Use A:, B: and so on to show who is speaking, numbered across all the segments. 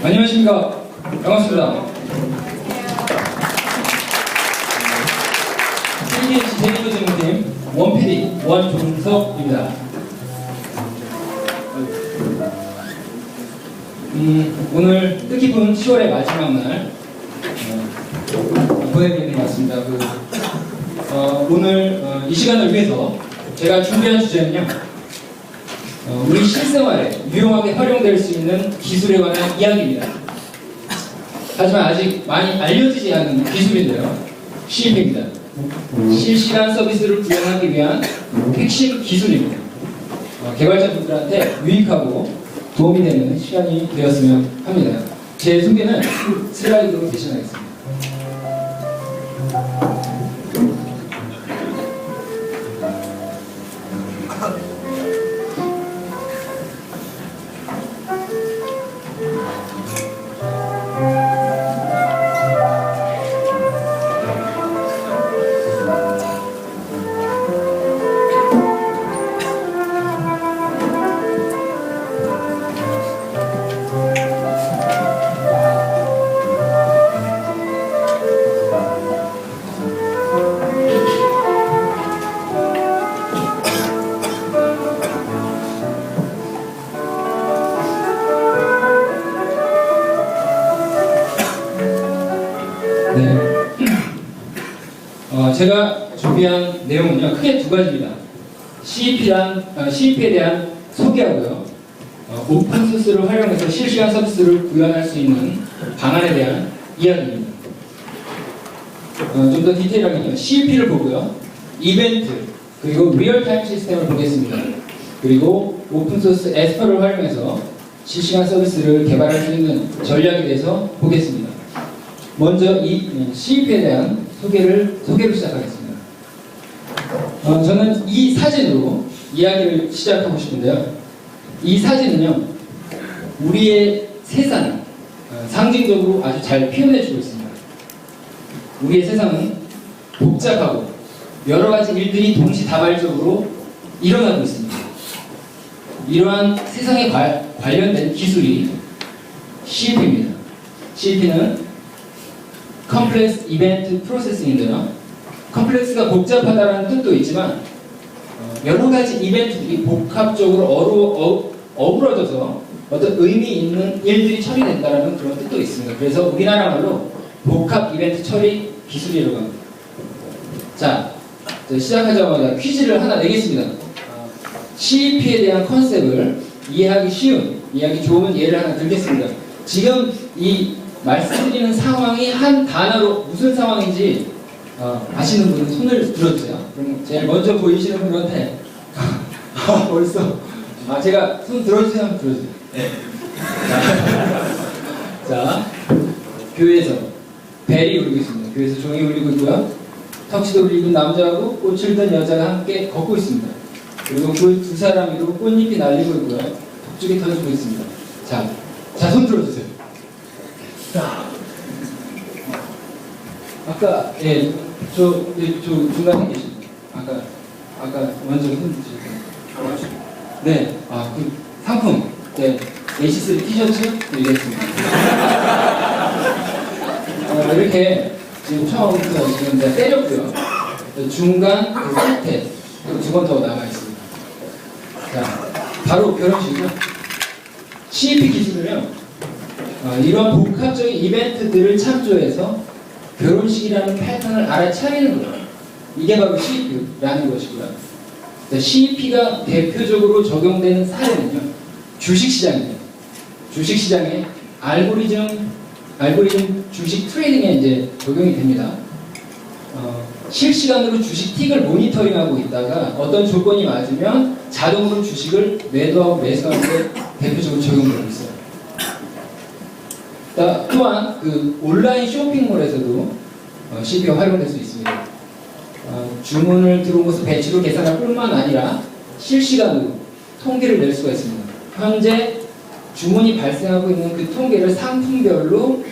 A: 안녕하십니까. 반갑습니다. KBS 데이터 제공팀 원PD 원종석입니다. 오늘 뜻깊은 10월의 마지막 날 보내드리는 것 같습니다. 오늘 이 시간을 위해서 제가 준비한 주제는요, 우리 실생활에 유용하게 활용될 수 있는 기술에 관한 이야기입니다. 하지만 아직 많이 알려지지 않은 기술인데요, CP입니다. 실시간 서비스를 구현하기 위한 핵심 기술입니다. 개발자분들한테 유익하고 도움이 되는 시간이 되었으면 합니다. 제 소개는 슬라이드로 대신하겠습니다. 제가 준비한 내용은요, 크게 두 가지입니다. CEP에 대한 소개하고요, 오픈소스를 활용해서 실시간 서비스를 구현할 수 있는 방안에 대한 이야기입니다. 좀 더 디테일하게요, CEP를 보고요, 이벤트, 그리고 리얼타임 시스템을 보겠습니다. 그리고 오픈소스 에스퍼를 활용해서 실시간 서비스를 개발할 수 있는 전략에 대해서 보겠습니다. 먼저 이 CEP에 대한 소개로 시작하겠습니다. 저는 이 사진으로 이야기를 시작하고 싶은데요. 이 사진은요, 우리의 세상을 상징적으로 아주 잘 표현해주고 있습니다. 우리의 세상은 복잡하고 여러 가지 일들이 동시다발적으로 일어나고 있습니다. 이러한 세상에 관련된 기술이 CEP입니다. CEP는 컴플렉스 이벤트 프로세싱인데요, 컴플렉스가 복잡하다는 뜻도 있지만 여러 가지 이벤트들이 복합적으로 어우러져서 어떤 의미 있는 일들이 처리된다는 그런 뜻도 있습니다. 그래서 우리나라 말로 복합 이벤트 처리 기술이라고 합니다. 자, 시작하자마자 퀴즈를 하나 내겠습니다. CEP에 대한 컨셉을 이해하기 쉬운, 이해하기 좋은 예를 하나 들겠습니다. 지금 이 말씀드리는 상황이 한 단어로 무슨 상황인지 아시는 분은 손을 들어주세요. 그럼 제일 먼저 보이시는 분한테 벌써 제가 손 들어주세요 하면 들어주세요. 네. 자, 교회에서 벨이 울리고 있습니다. 교회에서 종이 울리고 있고요, 턱시도를 입은 남자하고 꽃을 든 여자가 함께 걷고 있습니다. 그리고 그 두 사람 위로 꽃잎이 날리고 있고요, 톡죽이 터지고 있습니다. 자, 손 들어주세요. 자, 아까 저 중간에 계십니다. 아까 먼저 흔드시고, 네, 그 상품, 네, AC3 티셔츠 드리겠습니다. 이렇게 지금 처음부터 지금 때렸고요. 중간 끝에 또 두 번 더 남아 있습니다. 자, 바로 결혼식이죠. CEP 기술은요, 이런 복합적인 이벤트들을 창조해서 결혼식이라는 패턴을 알아차리는 거예요. 이게 바로 CEP라는 것이고요. CEP가 대표적으로 적용되는 사례는요, 주식시장입니다. 주식시장에 알고리즘 주식 트레이딩에 이제 적용이 됩니다. 실시간으로 주식 틱을 모니터링하고 있다가 어떤 조건이 맞으면 자동으로 주식을 매도하고 매수하는 데 대표적으로 적용되고 있어요. 또한 온라인 쇼핑몰에서도 CEP가 활용될 수 있습니다. 주문을 들어온 것을 배치로 계산할 뿐만 아니라 실시간으로 통계를 낼 수가 있습니다. 현재 주문이 발생하고 있는 그 통계를 상품별로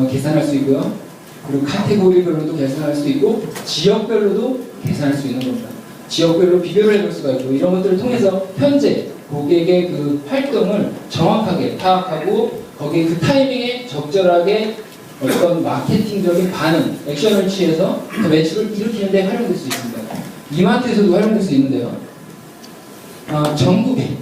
A: 계산할 수 있고요, 그리고 카테고리별로도 계산할 수 있고 지역별로도 계산할 수 있는 겁니다. 지역별로 비교를 해볼 수가 있고, 이런 것들을 통해서 현재 고객의 그 활동을 정확하게 파악하고 거기에 그 타이밍에 적절하게 어떤 마케팅적인 반응, 액션을 취해서 그 매출을 일으키는 데 활용될 수 있습니다. 이마트에서도 활용될 수 있는데요. 전국의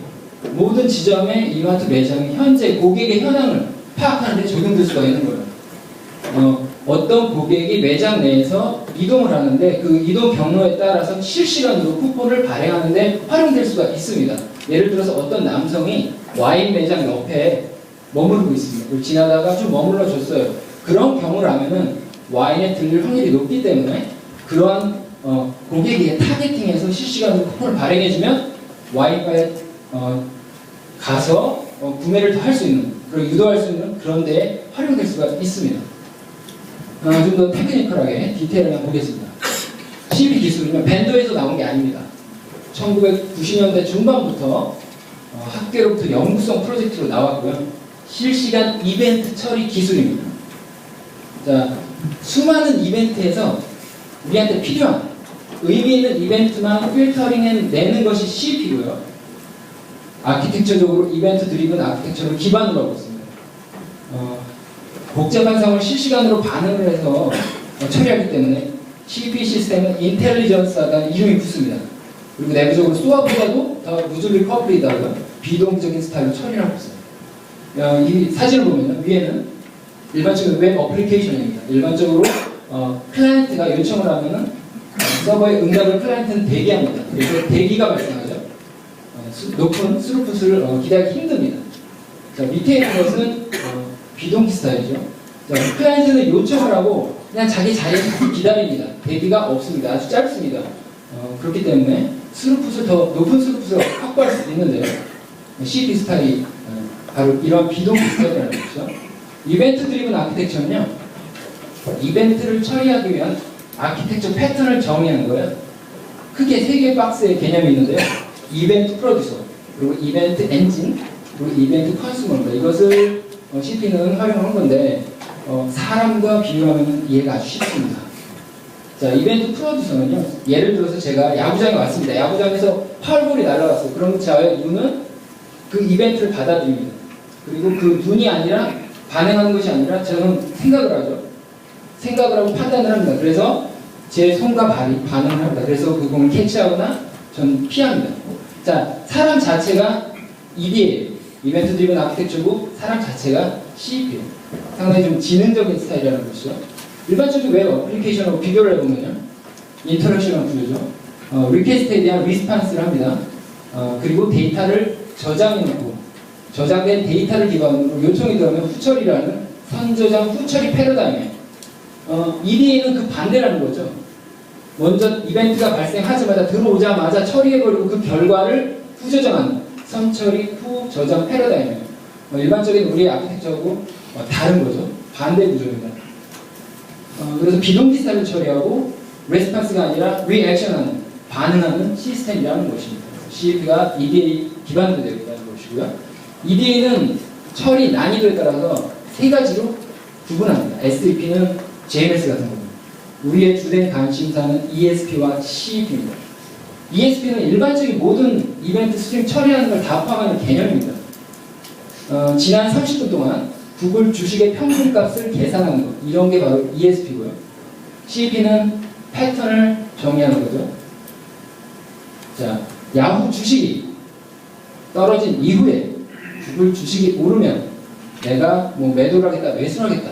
A: 모든 지점의 이마트 매장이 현재 고객의 현황을 파악하는 데 적용될 수가 있는 거예요. 어떤 고객이 매장 내에서 이동을 하는데 그 이동 경로에 따라서 실시간으로 쿠폰을 발행하는데 활용될 수가 있습니다. 예를 들어서 어떤 남성이 와인 매장 옆에 머무르고 있습니다. 그걸 지나다가 좀 머물러 줬어요. 그런 경우라면은 와인에 들릴 확률이 높기 때문에 그러한 고객에게 타겟팅해서 실시간으로 쿠폰을 발행해주면 와인바에 가서 구매를 더 할 수 있는, 그리고 유도할 수 있는 그런 데에 활용될 수가 있습니다. 좀 더 테크니컬하게 디테일을 보겠습니다. CP 기술은 밴더에서 나온 게 아닙니다. 1990년대 중반부터 학계로부터 연구성 프로젝트로 나왔고요. 실시간 이벤트 처리 기술입니다. 자, 수많은 이벤트에서 우리한테 필요한 의미 있는 이벤트만 필터링해내는 것이 CP고요. 아키텍처적으로 이벤트 드리븐 아키텍처를 기반으로 하고 있습니다. 복잡한 상황을 실시간으로 반응을 해서 처리하기 때문에 CP 시스템은 인텔리전스하다는 이름이 붙습니다. 그리고 내부적으로 소아보다도 더 무줄리 커플이다고요. 비동적인 스타일로 처리를 하고 있어요. 이 사진을 보면 위에는 일반적인 웹 어플리케이션입니다. 일반적으로 클라이언트가 요청을 하면은 서버의 응답을 클라이언트는 대기합니다. 그래서 대기가 발생하죠. 높은 스루풋을 기대하기 힘듭니다. 자, 밑에 있는 것은 비동기 스타일이죠. 자, 클라이언트는 요청을 하고 그냥 자기 자리에서 기다립니다. 대기가 없습니다. 아주 짧습니다. 그렇기 때문에 스루풋을 더 높은 스루풋을 확보할 수 있는데요. CP 스타일이 바로 이런 비동기 스타일이라는 거죠. 이벤트 드리븐 아키텍처는요, 이벤트를 처리하기 위한 아키텍처 패턴을 정의한 거예요. 크게 3개의 박스의 개념이 있는데요. 이벤트 프로듀서, 그리고 이벤트 엔진, 그리고 이벤트 컨슈머입니다. 이것을 CP는 활용한 건데 사람과 비교하면 이해가 아주 쉽습니다. 자, 이벤트 프로듀서는요, 예를 들어서 제가 야구장에 왔습니다. 야구장에서 파울볼이 날아갔어요. 그럼 저의 눈은 그 이벤트를 받아들입니다. 그리고 그 눈이 아니라 반응하는 것이 아니라 저는 생각을 하죠. 생각을 하고 판단을 합니다. 그래서 제 손과 발이 반응을 합니다. 그래서 그 공을 캐치하거나 전 피합니다. 자, 사람 자체가 EDA예요. 이벤트 드리븐 아키텍처고 사람 자체가 CP예요. 상당히 좀 지능적인 스타일이라는 것이죠. 일반적인 웹 어플리케이션하고 비교를 해보면요. 인터랙션을 구조죠. 리퀘스트에 대한 리스판스를 합니다. 그리고 데이터를 저장해놓고 저장된 데이터를 기반으로 요청이 들어오면 후처리라는 선저장 후처리 패러다임이에요. EDA는 그 반대라는 거죠. 먼저 이벤트가 발생하자마자 들어오자마자 처리해버리고 그 결과를 후저장하는 선처리 후저장 패러다임이에요. 일반적인 우리의 아키텍처하고 다른 거죠. 반대 구조입니다. 그래서 비동기 스타일을 처리하고 레스판스가 아니라 리액션하는 반응하는 시스템이라는 것입니다. CP가 EDA 기반으로 되어 있다는 것이고요. EDA는 처리 난이도에 따라서 3가지로 구분합니다. SAP는 JMS 같은 겁니다. 우리의 주된 관심사는 ESP와 CEP입니다. ESP는 일반적인 모든 이벤트 스트림 처리하는 걸 다 포함하는 개념입니다. 지난 30분 동안 구글 주식의 평균값을 계산하는 것, 이런 게 바로 ESP고요. CEP는 패턴을 정의하는 거죠. 자, 야후 주식이 떨어진 이후에 구글 주식이 오르면 내가 뭐 매도를 하겠다, 매수를 하겠다.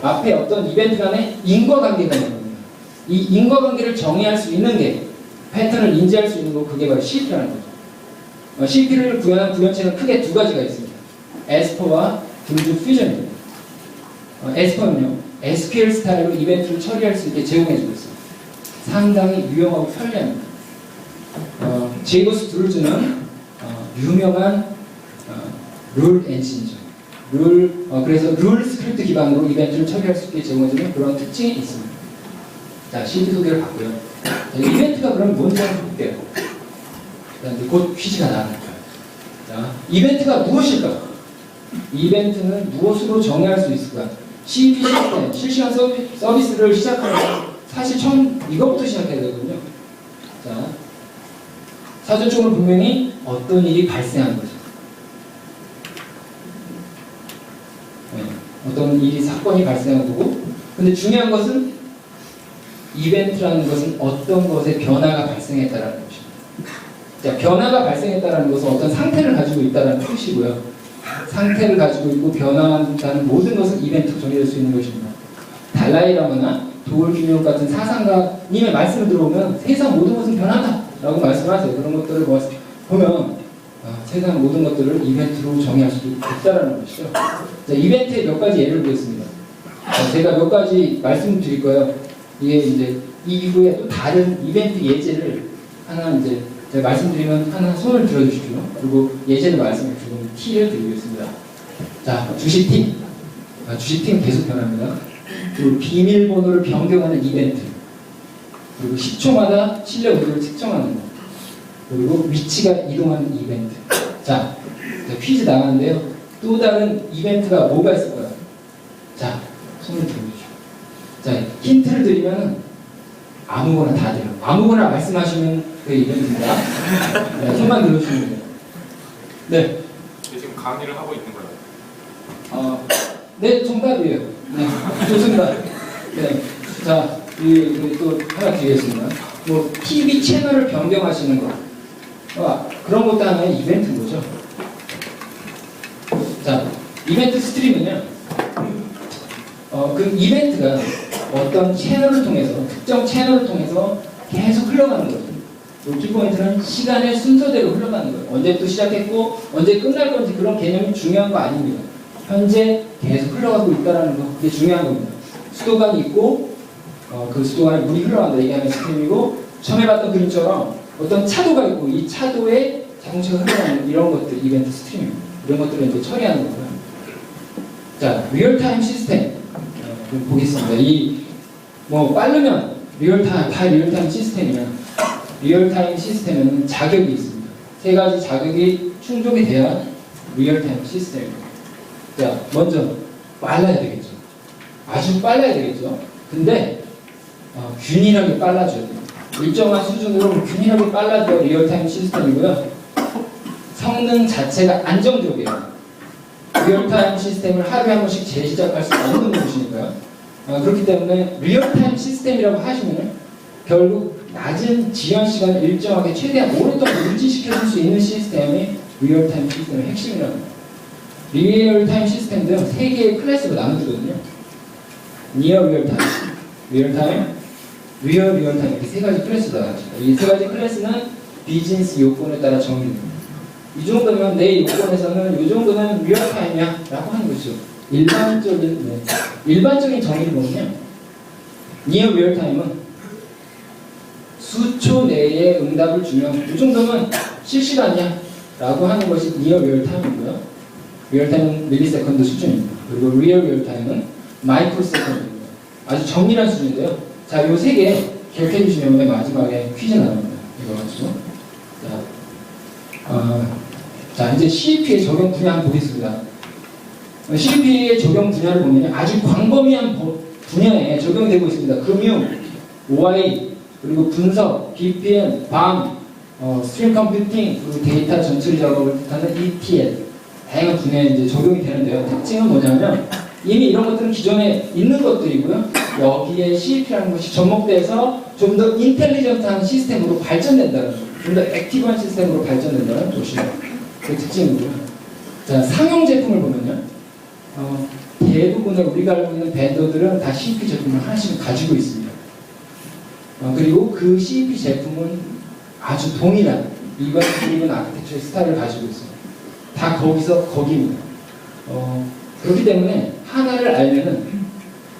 A: 앞에 어떤 이벤트 간의 인과관계가 있는 겁니다. 이 인과관계를 정의할 수 있는 게 패턴을 인지할 수 있는 거, 그게 바로 CP라는 거죠. CP를 구현한 구현체는 크게 2가지가 있습니다. 에스퍼와 블루 퓨전입니다. 에스퍼는요, SQL 스타일로 이벤트를 처리할 수 있게 제공해주고 있습니다. 상당히 유용하고 편리합니다. 제이버스 드루즈는 유명한 룰 엔진이죠. 그래서 룰 스크립트 기반으로 이벤트를 처리할 수 있게 제공해주는 그런 특징이 있습니다. 자, CP 소개를 받고요. 자, 이벤트가 그럼 뭔지 한번 볼게요. 곧 퀴즈가 나갈 거예요. 자, 이벤트가 무엇일까? 이벤트는 무엇으로 정의할 수 있을까? CP 시스템, 실시간 서비스를 시작하면 사실 처음 이것부터 시작해야 되거든요. 자, 사전적으로 분명히 어떤 일이 발생하는 거죠. 어떤 일이 사건이 발생한 거고, 근데 중요한 것은 이벤트라는 것은 어떤 것의 변화가 발생했다라는 것입니다. 자, 변화가 발생했다라는 것은 어떤 상태를 가지고 있다는 뜻이고요. 상태를 가지고 있고 변화한다는 모든 것은 이벤트로 정의될 수 있는 것입니다. 달라이라마나 도울균형 같은 사상가님의 말씀을 들어보면 세상 모든 것은 변한다 라고 말씀하세요. 그런 것들을 보면 세상 모든 것들을 이벤트로 정의할 수도 있다는 것이죠. 자, 이벤트의 몇 가지 예를 보겠습니다. 제가 몇 가지 말씀드릴 거예요. 이게 이제 이후에 또 다른 이벤트 예제를 하나 이제 제가 말씀드리면 하나 손을 들어주십시오. 그리고 예제를 말씀을 조금 T를 드리겠습니다. 자, 주식팀. 주식팀 계속 변합니다. 그리고 비밀번호를 변경하는 이벤트. 그리고 10초마다 실내 온도를 측정하는 것. 그리고 위치가 이동하는 이벤트. 자, 퀴즈 나가는데요. 또 다른 이벤트가 뭐가 있을까요? 자, 손을 들어주십시오. 자, 힌트를 드리면 아무거나 다 돼요. 아무거나 말씀하시면 그 이벤트입니다. 네, 손만 들어주시면 돼요. 네.
B: 지금 강의를 하고 있는 거예요?
A: 네, 정답이에요. 네, 좋습니다. 네. 자, 또 하나 드리겠습니다. 뭐, TV 채널을 변경하시는 거. 그런 것도 하나의 이벤트인 거죠. 자, 이벤트 스트리밍은요, 그 이벤트가 어떤 채널을 통해서, 특정 채널을 통해서 계속 흘러가는 거죠. 이 포인트는 시간의 순서대로 흘러가는 거예요. 언제부터 시작했고, 언제 끝날 건지 그런 개념이 중요한 거 아닙니다. 현재 계속 흘러가고 있다는 거, 그게 중요한 겁니다. 수도관이 있고, 그 수도관에 물이 흘러간다. 이게 하나의 스트리밍이고, 처음에 봤던 그림처럼 어떤 차도가 있고, 이 차도에 자동차가 흘러가는 이런 것들, 이벤트 스트리밍. 이런 것들을 이제 처리하는 거고요. 자, 리얼타임 시스템. 보겠습니다. 빠르면 다 리얼타임 시스템이면, 리얼타임 시스템에는 자격이 있습니다. 세 가지 자격이 충족이 돼야 리얼타임 시스템입니다. 자, 먼저 빨라야 되겠죠. 아주 빨라야 되겠죠. 근데 균일하게 빨라져야 돼요. 일정한 수준으로 균일하게 빨라져야 리얼타임 시스템이고요. 성능 자체가 안정적이에요. 리얼타임 시스템을 하루에 한 번씩 재시작할 수 없는 것이니까요. 그렇기 때문에 리얼타임 시스템이라고 하시면 결국 낮은 지연 시간을 일정하게 최대한 오랫동안 유지시켜줄 수 있는 시스템이 리얼타임 시스템의 핵심이라고 합니다. 리얼타임 시스템도 세 개의 클래스로 나누거든요. 니어 리얼타임, 리얼타임, 리얼 리얼타임 이렇게 세 가지 클래스가 나눠집니다. 이 세 가지 클래스는 비즈니스 요건에 따라 정의됩니다. 이 정도면 내 요건에서는 이 정도는 리얼타임이야 라고 하는 거죠. 일반적인 정의를 보면요, 니어 리얼타임은 수초 내에 응답을 주면 이 정도면 실시간이야 라고 하는 것이 니어 리얼타임이고요. 리얼타임은 밀리세컨드 수준입니다. 그리고 리얼 리얼타임은 마이크로 세컨드입니다. 아주 정밀한 수준인데요. 자, 요 세 개 기억해 주시면 맨 마지막에 퀴즈 나옵니다. 이거 가지고. 자, 이제 CEP의 적용 분야 한번 보겠습니다. CEP의 적용 분야를 보면 아주 광범위한 분야에 적용되고 있습니다. 금융, OI, 그리고 분석, BPM, BAM, 스트림 컴퓨팅, 그리고 데이터 전처리 작업을 뜻하는 ETL, 다양한 분야에 이제 적용이 되는데요. 특징은 뭐냐면 이미 이런 것들은 기존에 있는 것들이고요. 여기에 CEP라는 것이 접목돼서 좀 더 인텔리전트한 시스템으로 발전된다는 거죠. 좀 더 액티브한 시스템으로 발전된다는 것이 그 특징이고요. 자, 상용 제품을 보면요. 대부분의 우리가 알고 있는 벤더들은 다 CEP 제품을 하나씩 가지고 있습니다. 그리고 그 CEP 제품은 아주 동일한 이번 아키텍처의 스타일을 가지고 있습니다. 다 거기입니다. 그렇기 때문에 하나를 알면은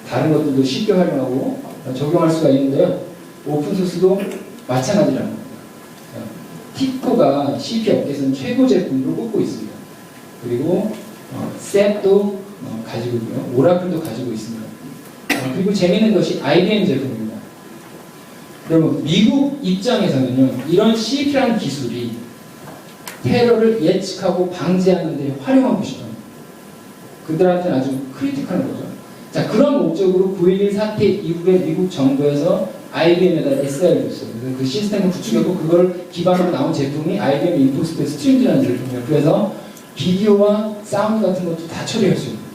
A: 다른 것들도 쉽게 활용하고 적용할 수가 있는데요. 오픈소스도 마찬가지라는 겁니다. 티코가 CEP 업계에서는 최고 제품으로 꼽고 있습니다. 그리고 셋도 가지고 있고요. 오라클도 가지고 있습니다. 그리고 재미있는 것이 IBM 제품입니다. 그러면 미국 입장에서는요, 이런 CEP라는 기술이 테러를 예측하고 방지하는 데 활용하고 싶어요. 그들한테는 아주 크리티컬한 거죠. 자, 그런 목적으로 9.11 사태 이후에 미국 정부에서 IBM에다 SR을 줬어요. 그래서 그 시스템을 구축했고 그걸 기반으로 나온 제품이 IBM 인포스페 스트림즈라는 제품이에요. 그래서 비디오와 사운드 같은 것도 다 처리할 수 있어요.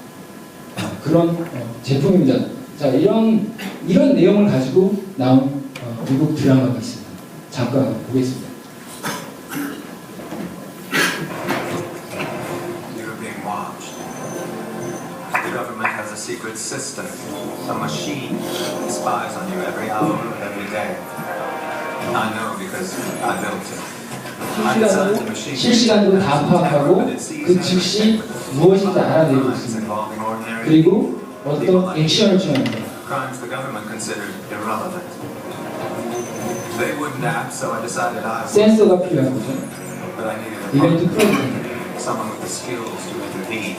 A: 그런 제품입니다. 자, 이런 내용을 가지고 나온 미국 드라마가 있습니다. 잠깐 보겠습니다.
C: You're being watched. The government has a secret system, a machine that spies on you every hour of every day. I know because I built it. I designed the machine.
A: 실시간으로 다 파악하고 그 즉시 무엇인지 알아내고 있습니다. 그리고 어떤 액션을 취합니다.
C: Crimes the government considered irrelevant. They wouldn't act, so I decided I would.
A: 센서가 필요한 거죠.
C: But I needed a
A: 이벤트
C: partner,
A: 프로젝트.
C: someone with the skills to intervene.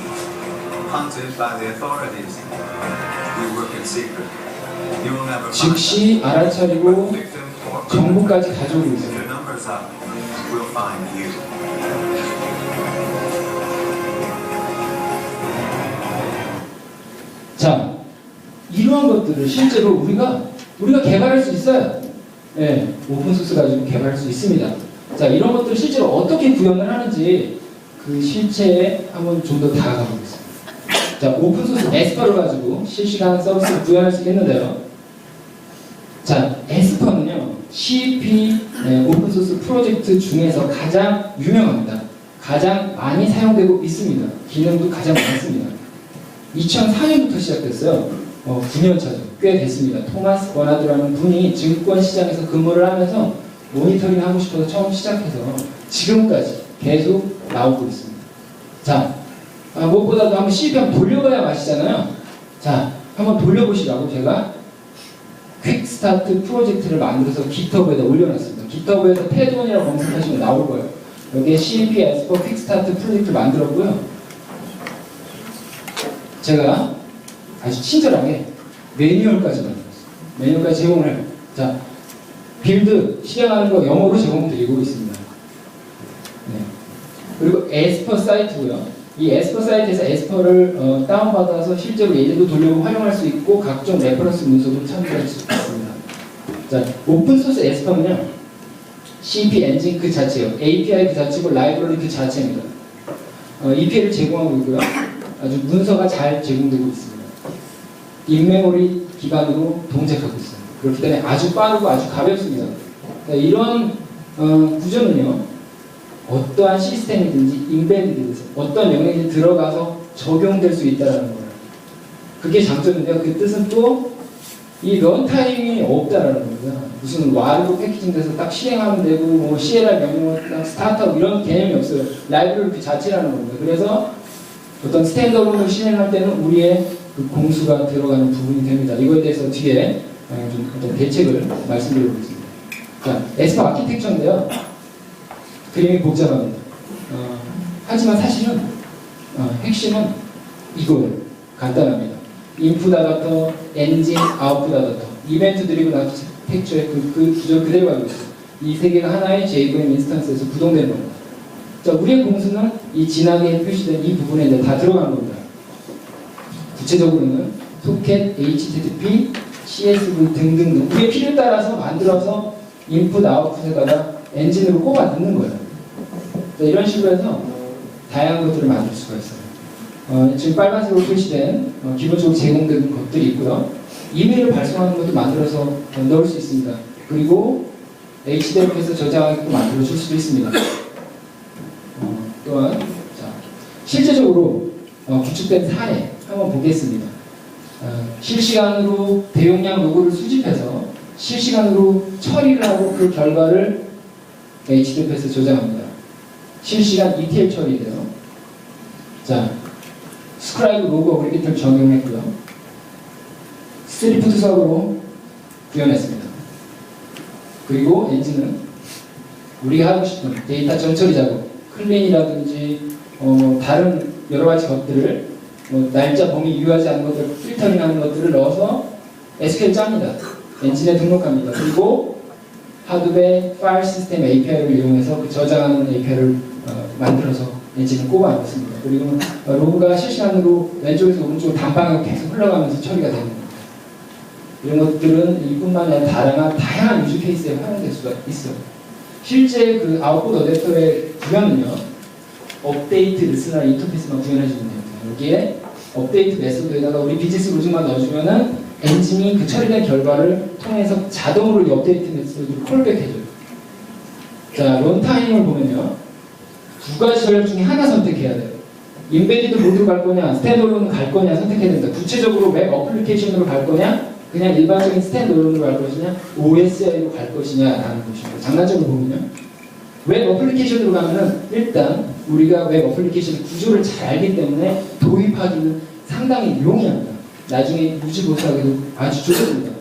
C: Hunted by the authorities. We work in secret. You will never find us.
A: 즉시 알아차리고
C: Victim or
A: 정보까지 가져오고
C: If
A: 있습니다.
C: your number's up, we'll find you.
A: 자, 이러한 것들을 실제로 우리가 개발할 수 있어요. 네, 오픈소스 가지고 개발할 수 있습니다. 자, 이런 것들을 실제로 어떻게 구현을 하는지 그 실체에 한번 좀 더 다가가 보겠습니다. 자, 오픈소스 에스퍼를 가지고 실시간 서비스를 구현할 수 있는데요. 자, 에스퍼는요, CP 오픈소스 프로젝트 중에서 가장 유명합니다. 가장 많이 사용되고 있습니다. 기능도 가장 많습니다. 2004년부터 시작됐어요. 9년 차죠. 꽤 됐습니다. 토마스 버나드라는 분이 증권 시장에서 근무를 하면서 모니터링 하고 싶어서 처음 시작해서 지금까지 계속 나오고 있습니다. 자, 무엇보다도 한번 CP 한번 돌려봐야 맛이잖아요. 자, 한번 돌려보시라고 제가 퀵스타트 프로젝트를 만들어서 깃허브에다 올려놨습니다. 깃허브에서 패드원이라고 검색하시면 나올 거예요. 여기에 CP 에스퍼 퀵스타트 프로젝트를 만들었고요. 제가 아주 친절하게 매뉴얼까지 만들었어요. 매뉴얼까지 제공을 해요. 자, 빌드 실행하는 거 영어로 제공드리고 있습니다. 네. 그리고 에스퍼 사이트고요. 이 에스퍼 사이트에서 에스퍼를 다운받아서 실제로 예제도 돌려고 활용할 수 있고 각종 레퍼런스 문서도 참조할 수 있습니다. 자, 오픈소스 에스퍼는요, CP 엔진 그 자체예요. API 그 자체고 라이브러리 그 자체입니다. EPL을 제공하고 있고요. 아주 문서가 잘 제공되고 있습니다. 인메모리 기반으로 동작하고 있어요. 그렇기 때문에 아주 빠르고 아주 가볍습니다. 이런 구조는요, 어떠한 시스템이든지 인베디드에서 어떤 영역이 들어가서 적용될 수 있다는 거예요. 그게 장점인데요. 그 뜻은 또 이 런타임이 없다라는 겁니다. 무슨 와르로 패키징돼서 딱 실행하면 되고 뭐 CLR 명령어 딱 스타트하고 이런 개념이 없어요. 라이브러리 그 자체라는 겁니다. 그래서 어떤 스탠더드로 실행할 때는 우리의 그 공수가 들어가는 부분이 됩니다. 이거에 대해서 뒤에 좀 어떤 대책을 말씀드려보겠습니다. 자, 에스퍼 아키텍처인데요. 그림이 복잡합니다. 하지만 사실은 핵심은 이거예요. 간단합니다. 인풋 아다터, 엔진, 아웃풋 아다터, 이벤트 드리븐 아키텍처의 그 구조 그대로 가지고 있어요. 이 세 개가 하나의 JVM 인스턴스에서 구동되는 겁니다. 자, 우리의 공수는 이 진하게 표시된 이 부분에 이제 다 들어가는 겁니다. 구체적으로는 소켓, HTTP, CSV 등등등 우리의 필요에 따라서 만들어서 인풋, 아웃풋에다가 엔진으로 꼽아 넣는 거예요. 자, 이런 식으로 해서 다양한 것들을 만들 수가 있어요. 지금 빨간색으로 표시된 기본적으로 제공되는 것들이 있고요. 이메일을 발송하는 것도 만들어서 넣을 수 있습니다. 그리고 HDF에서 저장하게끔 만들어 줄 수도 있습니다. 또한 자, 실제적으로 구축된 사례 한번 보겠습니다. 실시간으로 대용량 로그를 수집해서 실시간으로 처리를 하고 그 결과를 HDF에서 저장합니다. 실시간 ETL 처리돼요. 자, 스크라이브 로그 어그리게이터를 적용했고요. 스트리프트 서버로 구현했습니다. 그리고 엔진은 우리가 하고 싶은 데이터 정처리 작업, 클린이라든지 다른 여러 가지 것들을 날짜 범위 유효하지 않은 것들, 필터링하는 것들을 넣어서 SQL 짭니다. 엔진에 등록합니다. 그리고 하드웨어 파일 시스템 API를 이용해서 그 저장하는 API를 만들어서 엔진을 꼽아 놓습니다. 그리고 로그가 실시간으로 왼쪽에서 오른쪽으로 단방향으로 계속 흘러가면서 처리가 되는 겁니다. 이런 것들은 이뿐만 아니라 다양한 유즈 케이스에 활용될 수가 있어요. 실제 그 아웃풋 어댑터의 구현은요, 업데이트 리스너나 인터페이스만 구현해주면 됩니다. 여기에 업데이트 메소드에다가 우리 비즈니스 로직만 넣어주면은 엔진이 그 처리된 결과를 통해서 자동으로 이 업데이트 메소드를 콜백해줘요. 자, 런타임을 보면요. 두 가지 전략 중에 하나 선택해야 돼요. 인베디드 모드로 갈 거냐, 스탠드얼론으로 갈 거냐 선택해야 됩니다. 구체적으로 웹 어플리케이션으로 갈 거냐, 그냥 일반적인 스탠드얼론으로 갈 것이냐, OSI로 갈 것이냐라는 것입니다. 장단점을 보면요. 웹 어플리케이션으로 가면은 일단 우리가 웹 어플리케이션 구조를 잘 알기 때문에 도입하기는 상당히 용이합니다. 나중에 유지보수하기도 아주 좋습니다.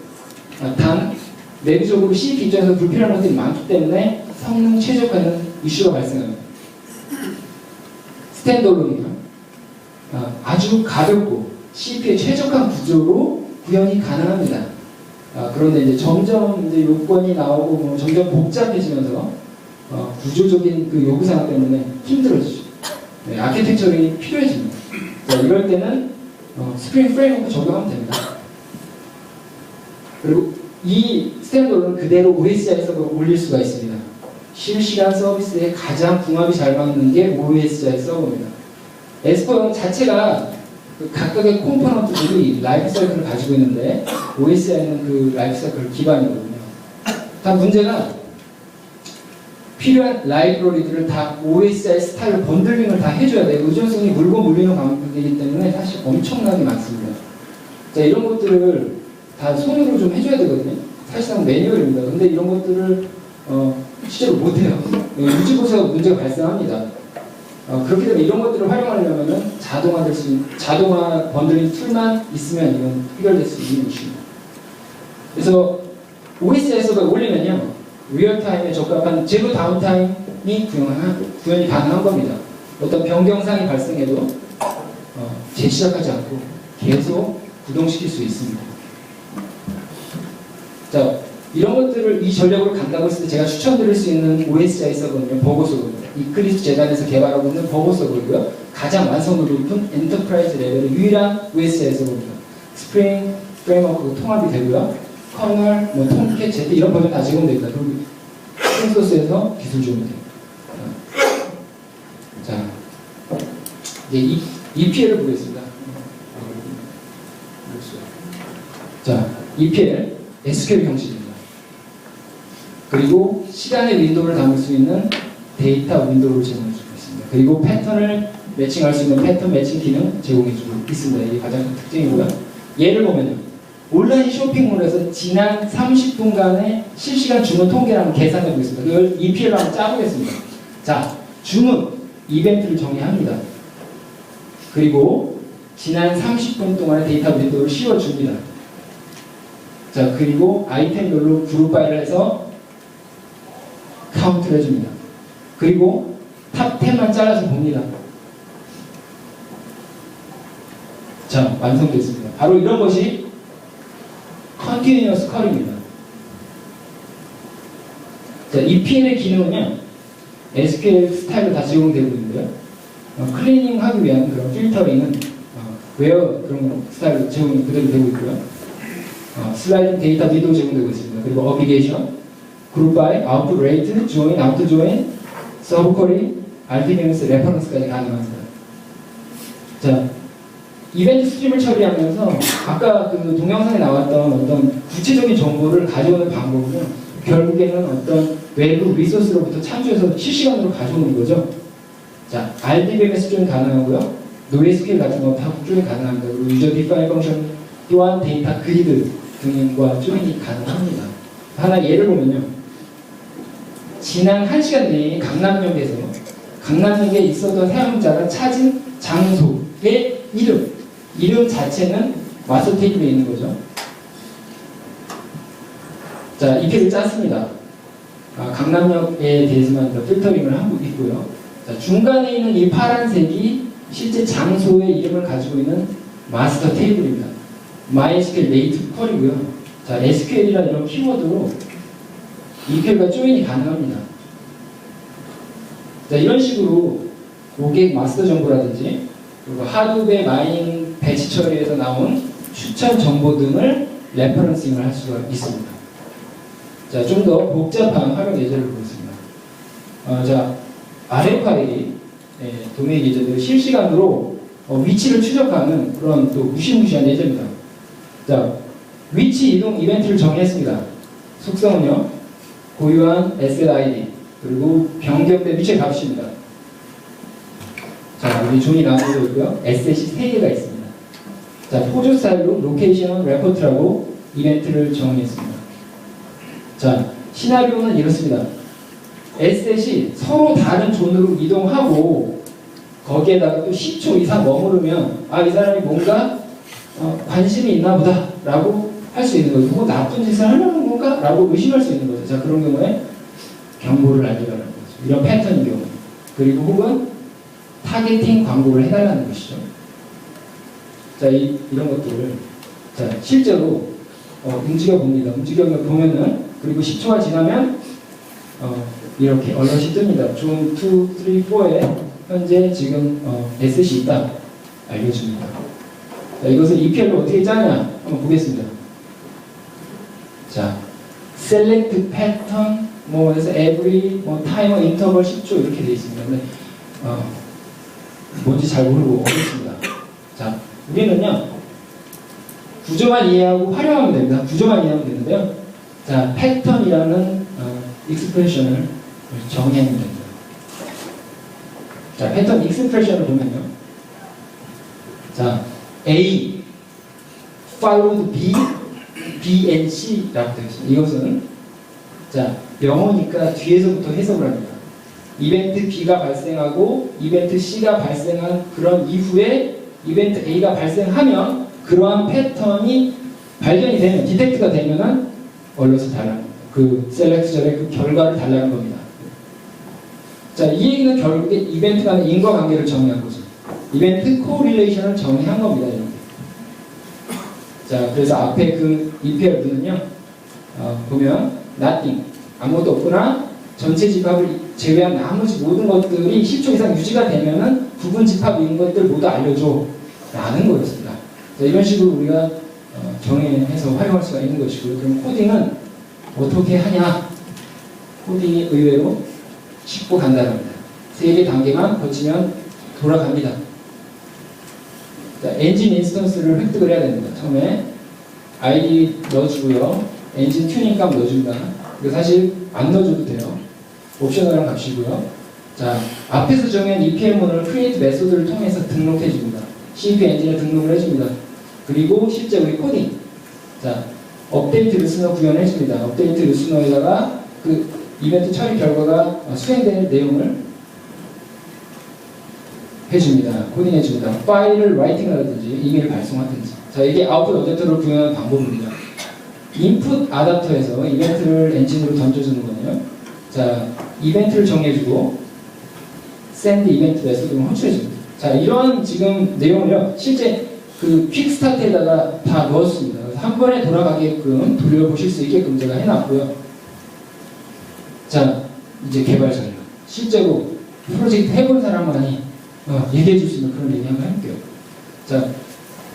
A: 단 내부적으로 C 입장에서 불필요한 것들이 많기 때문에 성능 최적화는 이슈가 발생합니다. 스탠드얼론이요. 아주 가볍고 CPU에 최적화한 구조로 구현이 가능합니다. 그런데 이제 점점 이제 요건이 나오고 뭐 점점 복잡해지면서 구조적인 그 요구사항 때문에 힘들어지죠. 네, 아키텍처링이 필요해집니다. 자, 이럴 때는 스프링 프레임워크 적용하면 됩니다. 그리고 이 스탠드얼론은 그대로 OSI 서버로 올릴 수가 있습니다. 실시간 서비스에 가장 궁합이 잘 맞는 게 OSI 서버입니다. 에스퍼 자체가 그 각각의 컴포넌트들이 라이프 사이클을 가지고 있는데 OSI는 그 라이프 사이클 기반이거든요. 단 문제가 필요한 라이브러리들을 다 OSI 스타일로 번들링을 다 해줘야 돼요. 의존성이 물고 물리는 관계이기 때문에 사실 엄청나게 많습니다. 자, 이런 것들을 다 손으로 좀 해줘야 되거든요. 사실상 매뉴얼입니다. 근데 이런 것들을 실제로 못해요. 유지보수가 문제가 발생합니다. 그렇기 때문에 이런 것들을 활용하려면 자동화 번들링 툴만 있으면 이건 해결될 수 있는 이슈입니다. 그래서 OSI 서버에 올리면요. 리얼타임에 적합한 제로 다운타임이 구현이 가능한 겁니다. 어떤 변경사항이 발생해도 재시작하지 않고 계속 구동시킬 수 있습니다. 자, 이런 것들을 이 전략으로 간다고 했을 때 제가 추천드릴 수 있는 OSI 서버는 버거 서버입니다. 이클립스 재단에서 개발하고 있는 버거 서버이고요. 가장 완성도 높은 엔터프라이즈 레벨의 유일한 OSI 서버입니다. 스프링 프레임워크가 통합이 되고요. 커널, 톰캣, 제트 이런 버전 다 제공됩니다. 그리고 스프링소스에서 기술 지원이 됩니다. 자, 이제 EPL을 보겠습니다. 자, EPL SQL 형식입니다. 그리고 시간의 윈도우를 담을 수 있는 데이터 윈도우를 제공해주고 있습니다. 그리고 패턴을 매칭할 수 있는 패턴 매칭 기능 제공해주고 있습니다. 이게 가장 큰 특징이고요. 예를 보면요. 온라인 쇼핑몰에서 지난 30분간의 실시간 주문 통계를 한번 계산해 보겠습니다. 그걸 EPL로 한번 짜보겠습니다. 자, 주문 이벤트를 정의합니다. 그리고 지난 30분 동안의 데이터 윈도우를 씌워줍니다. 자, 그리고 아이템별로 그룹 파일을 해서 카운트를 해줍니다. 그리고 탑 10만 잘라서 봅니다. 자, 완성됐습니다. 바로 이런 것이 컨티뉴어스 컬입니다. 자, EPL의 기능은요, SQL 스타일로 다 제공되고 있는데요. 클리닝 하기 위한 그런 필터링은 웨어 그런 스타일로 제공이 그대로 되고 있고요. 슬라이딩 데이터 윈도우 제공되고 있습니다. 그리고 어비게이션, 그룹 바이, 아웃풋 레이트, 조인, 아웃풋 조인, 서브 쿼리, RDBMS 레퍼런스까지 가능합니다. 자, 이벤트 스트림을 처리하면서 아까 그 동영상에 나왔던 어떤 구체적인 정보를 가져오는 방법은요, 결국에는 어떤 외부 리소스로부터 참조해서 실시간으로 가져오는 거죠. 자, RDBMS 조인 가능하고요. NoSQL 같은 거 다 조인 가능합니다. 그리고 유저 디파인 펑션 또한 데이터 그리드 등과 조인이 가능합니다. 하나 예를 보면요. 지난 1시간 내에 강남역에 있었던 사용자가 찾은 장소의 이름 자체는 마스터 테이블에 있는 거죠. 자, EPL을 짰습니다. 강남역에 대해서만 필터링을 하고 있고요. 자, 중간에 있는 이 파란색이 실제 장소의 이름을 가지고 있는 마스터 테이블입니다. MySQL 네이티브 쿼리고요. 자, SQL이라는 이런 키워드로 EPL과 조인이 가능합니다. 자, 이런 식으로 고객 마스터 정보라든지 그리고 하드웨어 마이닝 배치 처리에서 나온 추천 정보 등을 레퍼런싱을 할 수가 있습니다. 자, 좀 더 복잡한 활용 예제를 보겠습니다. 자, RFI 도메인 예제들 실시간으로 위치를 추적하는 그런 또 무시무시한 예제입니다. 자, 위치 이동 이벤트를 정의했습니다. 속성은요, 고유한 SLID, 그리고 변경된 위치의 값입니다. 자, 여기 존이 나눠져 있고요. 에셋이 3개가 있습니다. 자, 포조 스타일로 로케이션 레포트라고 이벤트를 정의했습니다. 자, 시나리오는 이렇습니다. 에셋이 서로 다른 존으로 이동하고 거기에다가 또 10초 이상 머무르면 아, 이 사람이 뭔가 관심이 있나 보다 라고 할 수 있는 거죠. 혹은 나쁜 짓을 하려는 건가? 라고 의심할 수 있는 거죠. 자, 그런 경우에 경고를 알려달라는 거죠. 이런 패턴인 경우. 그리고 혹은 타겟팅 광고를 해달라는 것이죠. 자, 이런 것들을 자, 실제로 움직여 봅니다. 움직여 보면은 그리고 10초가 지나면 이렇게 얼럿이 뜹니다. 존 2, 3, 4에 현재 지금 에셋이 있다 알려줍니다. 자, 이것을 EPL로 어떻게 짜냐 한번 보겠습니다. 자, select pattern 그래서 every timer interval 10초 이렇게 되어 있습니다. 근데 뭔지 잘 모르고 어렵습니다. 자, 우리는요 구조만 이해하고 활용하면 됩니다. 구조만 이해하면 되는데요. 자, 패턴이라는 익스프레션을 정의하면 됩니다. 자, 패턴 익스프레션을 보면요. 자, A followed B, B and C라고 되어 있습니다. 이것은 자, 영어니까 뒤에서부터 해석을 합니다. 이벤트 B가 발생하고 이벤트 C가 발생한 그런 이후에 이벤트 A가 발생하면 그러한 패턴이 발견이 되면, 디텍트가 되면은 얼럿을 달라는 그 셀렉트절의 그 결과를 달라는 겁니다. 자, 이 얘기는 결국에 이벤트 간의 인과관계를 정의한 거죠. 이벤트 코릴레이션을 정의한 겁니다. 이렇게. 자, 그래서 앞에 그 EPL는요, 보면 nothing, 아무것도 없거나 전체 집합을 제외한 나머지 모든 것들이 10초 이상 유지가 되면은 부분 집합인 것들 모두 알려줘 라는 거였습니다. 자, 이런 식으로 우리가 정의해서 활용할 수가 있는 것이고요. 그럼 코딩은 어떻게 하냐? 코딩이 의외로 쉽고 간단합니다. 3개 단계만 거치면 돌아갑니다. 자, 엔진 인스턴스를 획득을 해야 됩니다. 처음에 ID 넣어주고요. 엔진 튜닝 값 넣어줍니다. 이거 사실 안 넣어줘도 돼요. 옵셔널한 값이고요. 자, 앞에서 정한 EPM문을 create 메소드를 통해서 등록해 줍니다. CP 엔진에 등록을 해줍니다. 그리고 실제 우리 코딩. 자, 업데이트 리스너 구현해 줍니다. 업데이트 리스너에다가 그 이벤트 처리 결과가 수행되는 내용을 해줍니다. 코딩해 줍니다. 파일을 라이팅하든지 이메일 발송하든지. 자, 이게 아웃풋 어댑터를 구현하는 방법입니다. 인풋 아답터에서 이벤트를 엔진으로 던져주는 거네요. 자, 이벤트를 정해주고 send 이벤트 메소드를 호출해줍니다. 자, 이런 지금 내용을요, 실제 그 퀵스타트에다가 다 넣었습니다. 그래서 한 번에 돌아가게끔 돌려보실 수 있게끔 제가 해놨고요. 자, 이제 개발 전략. 실제로 프로젝트 해본 사람만이 얘기해 줄 수 있는 그런 얘기 한번 해볼게요. 자,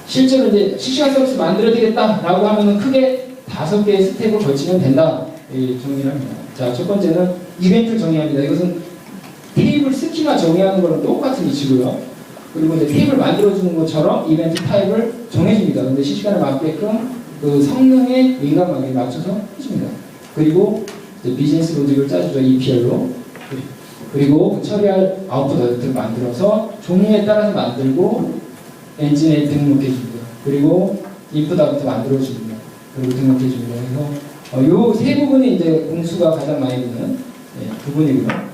A: 실제로 이제 실시간 서비스 만들어야 되겠다라고 하면은 크게 5개의 스텝을 걸치면 된다. 정의를 합니다. 자, 첫 번째는 이벤트를 정의합니다. 이것은 테이블 스키마 정의하는 거랑 똑같은 이치고요. 그리고 이제 테이블 만들어주는 것처럼 이벤트 타입을 정해줍니다. 근데 실시간에 맞게끔 그 성능에 민감하게 맞춰서 해줍니다. 그리고 이제 비즈니스 로직을 짜주죠. EPL로. 그리고 처리할 아웃풋 어댑터를 만들어서 종류에 따라서 만들고 엔진에 등록해줍니다. 그리고 인풋 아웃풋 만들어줍니다. 그리고 등록해줍니다. 그래서 요 세 부분이 이제 공수가 가장 많이 드는 부분이고요.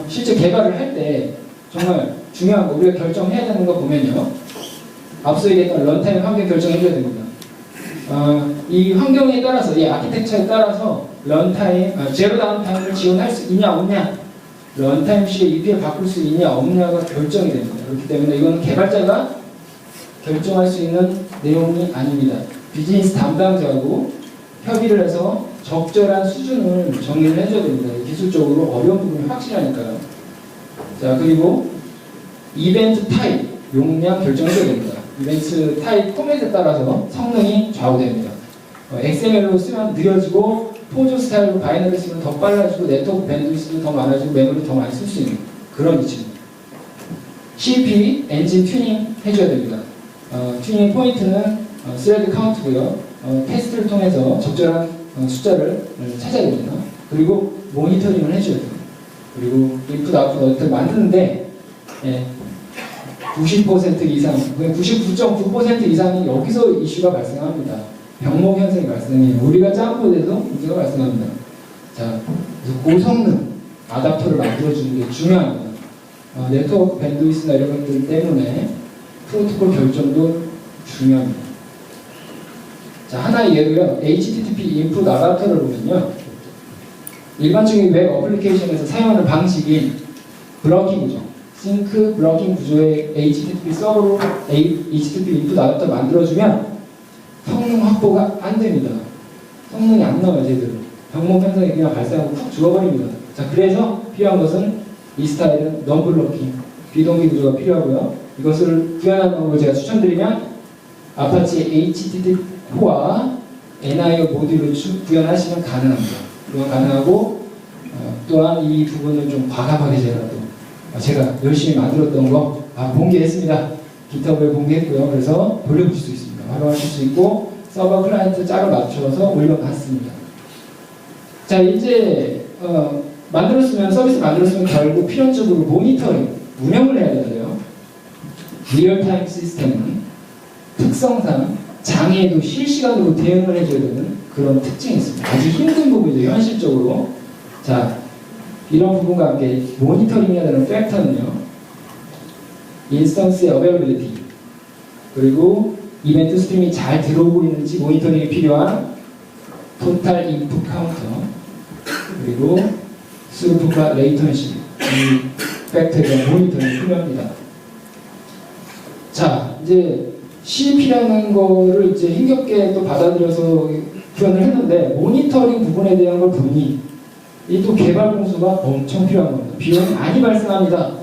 A: 실제 개발을 할 때 정말 중요한 거, 우리가 결정해야 되는 거 보면요. 앞서 얘기했던 런타임 환경 결정해줘야 됩니다. 이 환경에 따라서, 이 아키텍처에 따라서 런타임, 제로 다운타임을 지원할 수 있냐 없냐, 런타임식의 EPL 바꿀 수 있냐 없냐가 결정이 됩니다. 그렇기 때문에 이건 개발자가 결정할 수 있는 내용이 아닙니다. 비즈니스 담당자하고 협의를 해서 적절한 수준을 정의를 해줘야 됩니다. 기술적으로 어려운 부분이 확실하니까요. 자, 그리고 이벤트 타입, 용량 결정해줘야 됩니다. 이벤트 타입 포맷에 따라서 성능이 좌우됩니다. XML로 쓰면 느려지고, 포조 스타일로 바이너리 쓰면 더 빨라지고, 네트워크 밴드위스도 더 많아지고, 메모리 더 많이 쓸 수 있는 그런 위치입니다. CP 엔진 튜닝 해줘야 됩니다. 튜닝 포인트는 스레드 카운트고요. 테스트를 통해서 적절한 숫자를 찾아야 됩니다. 그리고 모니터링을 해줘야 돼요. 그리고 인풋 아웃풋 어떻게 만드는데 90% 이상, 99.9% 이상이 여기서 이슈가 발생합니다. 병목 현상이 발생해요. 우리가 짬보에서 문제가 발생합니다. 자, 그래서 고성능 아답터를 만들어주는 게 중요합니다. 네트워크 밴드위스나 이런 것들 때문에 프로토콜 결정도 중요합니다. 자, 하나의 예로요. HTTP 인풋 아답터를 보면요. 일반적인 웹 어플리케이션에서 사용하는 방식인 블러킹 구조, 싱크 블러킹 구조의 HTTP 서버로 HTTP 인풋 아답터 만들어주면 성능 확보가 안 됩니다. 성능이 안 나와요, 제대로. 병목 현상이 그냥 발생하고 푹 죽어버립니다. 자, 그래서 필요한 것은 이 스타일은 non-blocking, 비동기 구조가 필요하고요. 이것을 구현하는 방법을 제가 추천드리면 아파치 HTTP4와 NIO 모듈로 구현하시면 가능합니다. 그건 가능하고 또한 이 부분을 좀 과감하게 제가 열심히 만들었던 거 공개했습니다. 기타브에 공개했고요. 그래서 돌려보실 수 있습니다. 활용하실 수 있고 서버 클라이언트 짝을 맞춰서 올려놨습니다. 자, 이제 서비스 만들었으면 결국 필연적으로 모니터링, 운영을 해야 되는데요. 리얼타임 시스템은 특성상 장애에도 실시간으로 대응을 해줘야 되는 그런 특징이 있습니다. 아주 힘든 부분이죠, 현실적으로. 자, 이런 부분과 함께 모니터링 해야 되는 팩터는요. 인스턴스의 어베러빌리티, 그리고 이벤트 스트림이 잘 들어오고 있는지 모니터링이 필요한 토탈 인풋 카운터, 그리고 스루프과 레이턴시, 이 팩터에 대한 모니터링이 필요합니다. 자, 이제 CP라는 거를 이제 힘겹게 또 받아들여서 구현을 했는데 모니터링 부분에 대한 걸 보니 이 또 개발 공수가 엄청 필요한 겁니다. 비용이 많이 발생합니다.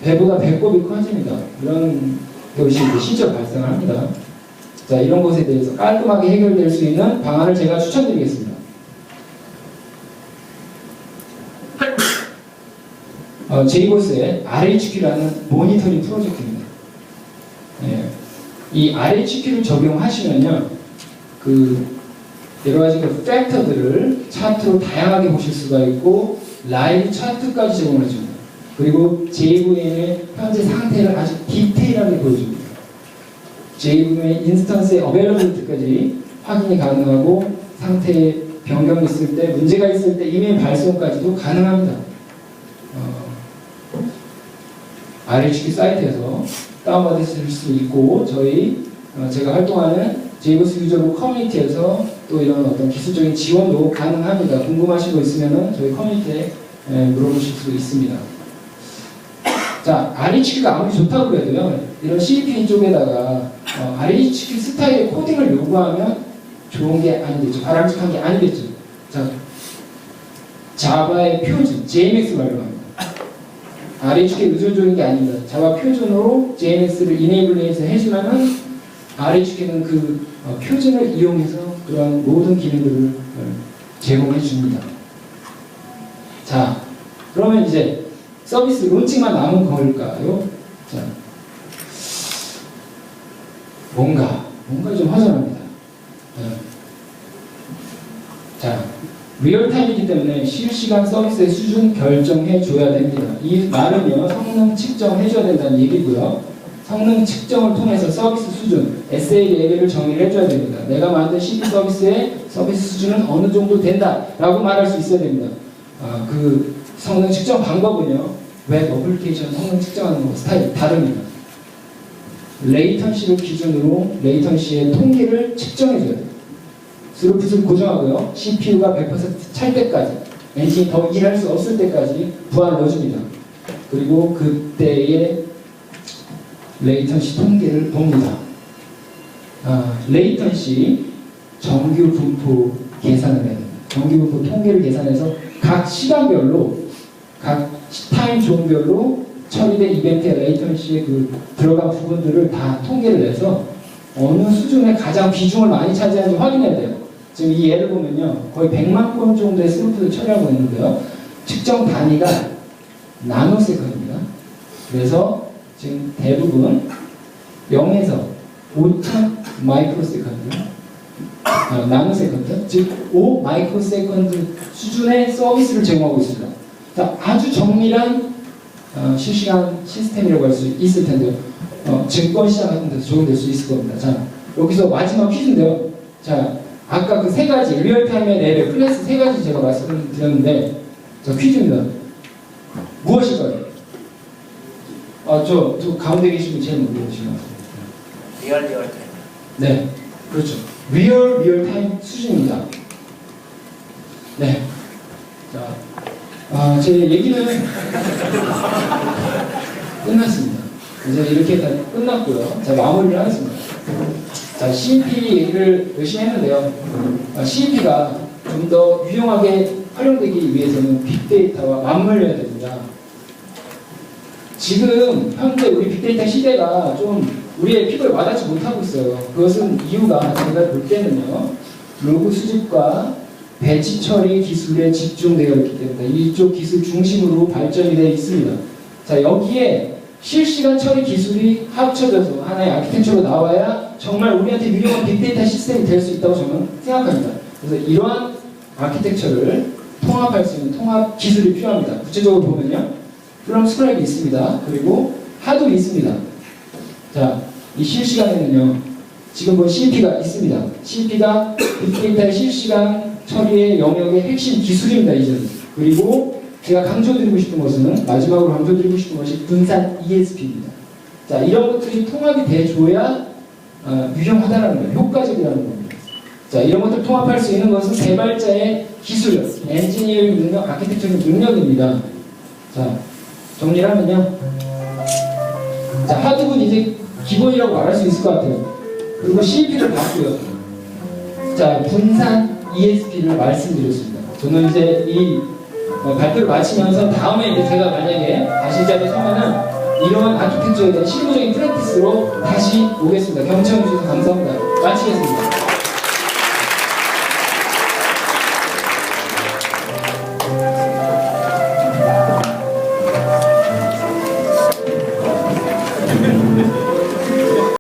A: 배보다 배꼽이 커집니다. 이런 것이 이제 실제로 발생을 합니다. 자, 이런 것에 대해서 깔끔하게 해결될 수 있는 방안을 제가 추천드리겠습니다. 제이보스의 RHQ라는 모니터링 프로젝트입니다. 이 RHQ를 적용하시면요, 여러 가지 팩터들을 차트로 다양하게 보실 수가 있고 라이브 차트까지 제공해 줍니다. 그리고 JVM의 현재 상태를 아주 디테일하게 보여줍니다. JVM의 인스턴스의 어베러빌리티까지 확인이 가능하고 상태에 변경이 있을 때, 문제가 있을 때 이메일 발송까지도 가능합니다. RHQ 사이트에서 다운받으실 수 있고 제가 활동하는 제이보스 유저로 커뮤니티에서 또 이런 어떤 기술적인 지원도 가능합니다. 궁금하신 거 있으면 저희 커뮤니티에 물어보실 수 있습니다. 자, RHQ가 아무리 좋다고 해도요, 이런 CP 쪽에다가 RHQ 스타일의 코딩을 요구하면 좋은 게 아니겠죠. 바람직한 게 아니겠죠. 자, 자바의 표준, JMX 말로 RHQ에 의존적인 게 아닙니다. 자바 표준으로 JMX를 이네이블링해서 해주면은 RHQ는 그 표준을 이용해서 그런 모든 기능들을 제공해 줍니다. 자, 그러면 이제 서비스 론칭만 남은 걸까요? 자, 뭔가 좀 허전합니다. 자, 리얼타임이기 때문에 실시간 서비스의 수준 결정해 줘야 됩니다. 이 말은요, 성능 측정해 줘야 된다는 얘기고요. 성능 측정을 통해서 서비스 수준, SLA 레벨을 정의를 해줘야 됩니다. 내가 만든 CP 서비스의 서비스 수준은 어느 정도 된다 라고 말할 수 있어야 됩니다. 그 성능 측정 방법은요, 웹 어플리케이션 성능 측정하는 거 스타일이 다릅니다. 레이턴시를 기준으로 레이턴시의 통계를 측정해 줘야 됩니다. 스루풋을 고정하고요. CPU가 100% 찰 때까지, 엔진이 더 일할 수 없을 때까지 부하를 넣어줍니다. 그리고 그때의 레이턴시 통계를 봅니다. 레이턴시 정규 분포 계산을 해야 됩니다. 정규 분포 통계를 계산해서 각 시간별로, 각 타임 존별로 처리된 이벤트의 레이턴시의 들어간 부분들을 다 통계를 내서 어느 수준에 가장 비중을 많이 차지하는지 확인해야 돼요. 지금 이 예를 보면요, 거의 100만 건 정도의 스루풋을 처리하고 있는데요. 측정 단위가 나노세컨드입니다. 그래서 지금 대부분 0에서 5천 마이크로세컨드, 나노세컨드, 즉 5 마이크로세컨드 수준의 서비스를 제공하고 있습니다. 자, 아주 정밀한 실시간 시스템이라고 할 수 있을 텐데요. 증권 시장 같은 데서 적용될 수 있을 겁니다. 자, 여기서 마지막 퀴즈인데요. 자, 아까 그 세 가지, 리얼타임의 레벨, 클래스 세 가지 제가 말씀드렸는데, 자, 퀴즈입니다. 무엇일까요? 저 가운데 계신 분 제일 먼저 보시면
D: 리얼타임.
A: 네, 그렇죠. 리얼타임 수준입니다. 네. 자, 제 얘기는 끝났습니다. 이제 이렇게 다 끝났고요. 자, 마무리를 하겠습니다. 자, CMP 얘기를 열심히 했는데요. CMP가 좀 더 유용하게 활용되기 위해서는 빅데이터와 맞물려야 됩니다. 지금 현재 우리 빅데이터 시대가 좀 우리의 피부에 와닿지 못하고 있어요. 그것은 이유가 제가 볼 때는요, 로그 수집과 배치 처리 기술에 집중되어 있기 때문에 이쪽 기술 중심으로 발전이 되어 있습니다. 자, 여기에 실시간 처리 기술이 합쳐져서 하나의 아키텍처로 나와야 정말 우리한테 유용한 빅데이터 시스템이 될 수 있다고 저는 생각합니다. 그래서 이러한 아키텍처를 통합할 수 있는 통합 기술이 필요합니다. 구체적으로 보면요, 플럼 스크랩이 있습니다. 그리고 하도 있습니다. 자, 이 실시간에는요, 지금 본 CMP가 있습니다. CMP가 빅데이터의 실시간 처리의 영역의 핵심 기술입니다, 이제는. 그리고 제가 강조드리고 싶은 것은, 마지막으로 강조드리고 싶은 것이 분산 ESP입니다. 자, 이런 것들이 통합이 돼줘야 유용하다는 거예요. 효과적이라는 겁니다. 자, 이런 것들 통합할 수 있는 것은 개발자의 기술, 엔지니어링 능력, 아키텍처링 능력입니다. 자, 정리를 하면요. 자, 하드는 이제 기본이라고 말할 수 있을 것 같아요. 그리고 CMP를 봤고요. 자, 분산 ESP를 말씀드렸습니다. 저는 이제 이 발표를 마치면서 다음에 이제 제가 만약에 다시 이 자리에 서면은 이러한 아키텍처에 대한 실무적인 프랙티스로 다시 오겠습니다. 경청해 주셔서 감사합니다. 마치겠습니다.